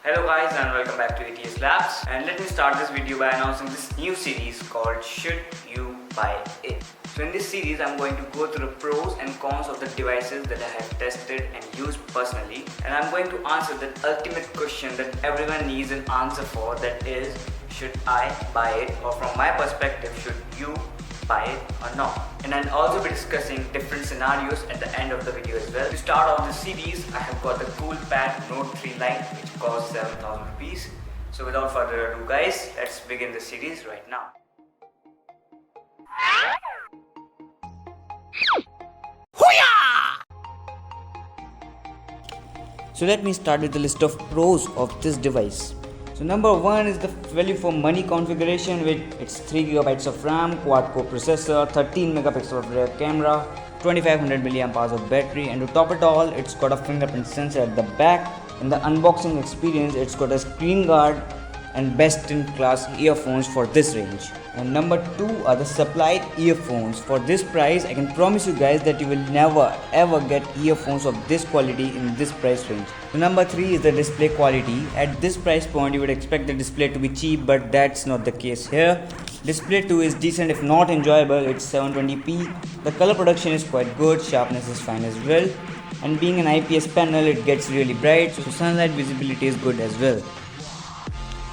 Hello guys and welcome back to ATS Labs, and let me start this video by announcing this new series called Should You Buy It? So in this series I'm going to go through the pros and cons of the devices that I have tested and used personally, and I'm going to answer the ultimate question that everyone needs an answer for, that is, should I buy it, or from my perspective, should you buy it or not? And I'll also be discussing different scenarios at the end of the video as well. To start off the series, I have got the Coolpad Note 3 Lite, which costs 7,000 rupees. So without further ado guys, let's begin the series right now. So let me start with the list of pros of this device. So number one is the value for money configuration, with its 3 GB of RAM, quad-core processor, 13 megapixel of rear camera, 2500 mAh of battery, and to top it all, it's got a fingerprint sensor at the back. In the unboxing experience, it's got a screen guard and best in class earphones for this range. And number two are the supplied earphones. For this price, I can promise you guys that you will never ever get earphones of this quality in this price range. So number three is the display quality. At this price point, you would expect the display to be cheap, but that's not the case here. Display 2 is decent if not enjoyable. It's 720p. The color production is quite good, sharpness is fine as well, and being an IPS panel, it gets really bright, so sunlight visibility is good as well.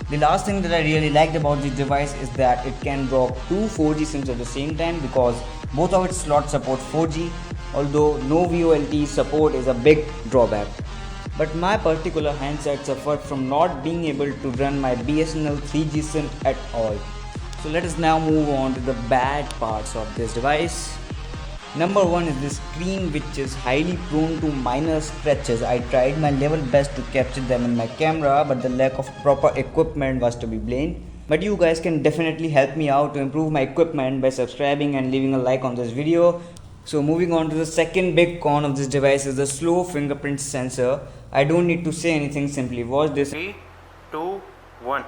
The last thing that I really liked about this device is that it can drop two 4G SIMs at the same time, because both of its slots support 4G, although no VoLTE support is a big drawback. But my particular handset suffered from not being able to run my BSNL 3G SIM at all. So let us now move on to the bad parts of this device. Number one is the screen, which is highly prone to minor scratches. I tried my level best to capture them in my camera, but the lack of proper equipment was to be blamed. But you guys can definitely help me out to improve my equipment by subscribing and leaving a like on this video. So moving on to the second big con of this device is the slow fingerprint sensor. I don't need to say anything, simply watch this. 3, 2, 1.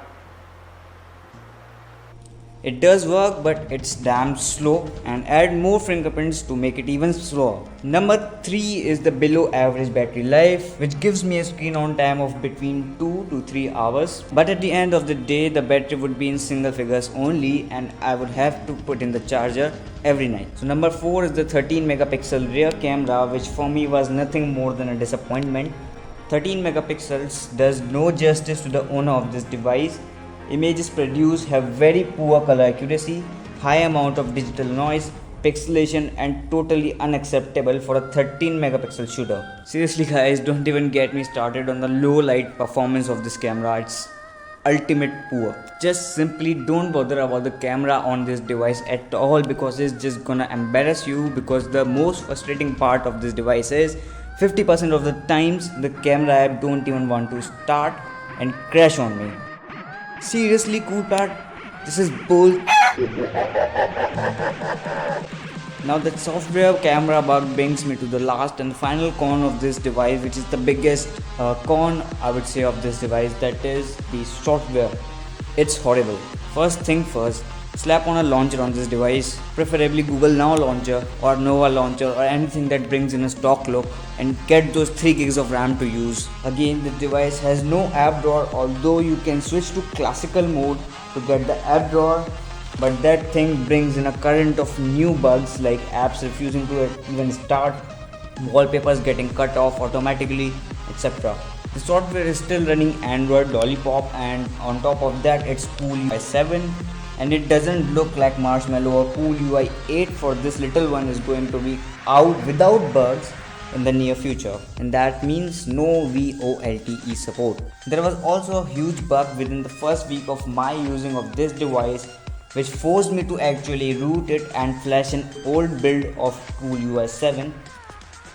It does work, but it's damn slow, and add more fingerprints to make it even slower. Number 3 is the below average battery life, which gives me a screen on time of between 2 to 3 hours. But at the end of the day, the battery would be in single figures only, and I would have to put in the charger every night. So number 4 is the 13 megapixel rear camera, which for me was nothing more than a disappointment. 13 megapixels does no justice to the owner of this device. Images produced have very poor color accuracy, high amount of digital noise, pixelation, and totally unacceptable for a 13 megapixel shooter. Seriously guys, don't even get me started on the low light performance of this camera. It's ultimate poor. Just simply don't bother about the camera on this device at all, because it's just gonna embarrass you. Because the most frustrating part of this device is 50% of the times the camera app don't even want to start and crash on me. Seriously, Coolpad, this is bull. Now that software camera bug brings me to the last and final con of this device, which is the biggest con I would say of this device, that is the software. It's horrible. First thing first, slap on a launcher on this device, preferably Google Now launcher or Nova launcher or anything that brings in a stock look, and get those 3 gigs of RAM to use. Again, the device has no app drawer, although you can switch to classical mode to get the app drawer, but that thing brings in a current of new bugs like apps refusing to even start, wallpapers getting cut off automatically, etc. The software is still running Android Lollipop, and on top of that it's Cool UI 7, and it doesn't look like Marshmallow or Cool UI 8, for this little one is going to be out without bugs in the near future, and that means no VoLTE support. There was also a huge bug within the first week of my using of this device, which forced me to actually root it and flash an old build of Cool UI 7.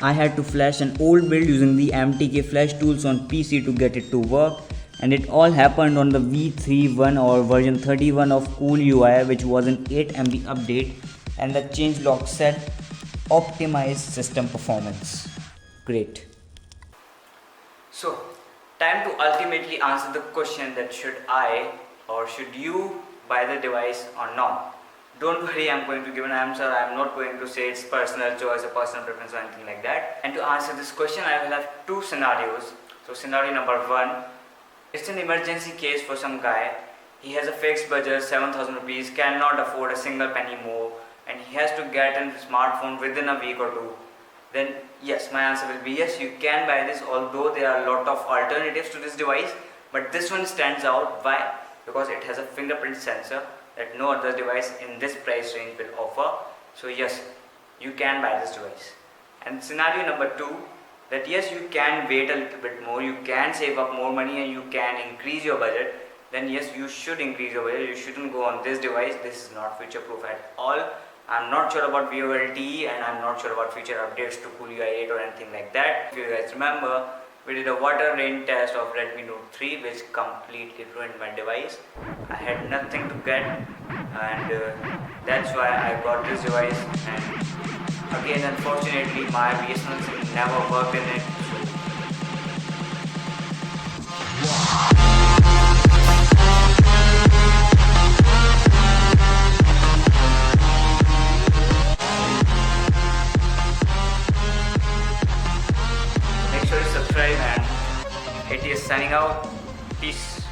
I had to flash an old build using the MTK flash tools on PC to get it to work, and it all happened on the V31 or version 31 of Cool UI, which was an 8 MB update, and the changelog said optimize system performance. Great. So, time to ultimately answer the question that should I or should you buy the device or not. Don't worry, I'm going to give an answer. I'm not going to say it's personal choice or personal preference or anything like that. And to answer this question, I will have two scenarios. So scenario number one, It's an emergency case for some guy. He has a fixed budget, 7,000 rupees, cannot afford a single penny more, and he has to get a smartphone within a week or two. Then yes, my answer will be yes, you can buy this, although there are a lot of alternatives to this device, but this one stands out. Why? Because it has a fingerprint sensor that no other device in this price range will offer. So yes, you can buy this device. And scenario number 2, that yes, you can wait a little bit more, you can save up more money and you can increase your budget. Then yes, you should increase your budget. You shouldn't go on this device. This is not future proof at all. I'm not sure about Vivo LTE and I'm not sure about future updates to Cool UI 8 or anything like that. If you guys remember, we did a water rain test of Redmi Note 3 which completely ruined my device. I had nothing to get, and that's why I got this device. And again, unfortunately, my BSNL SIM never worked in it. Make sure to subscribe, and ATS signing out. Peace.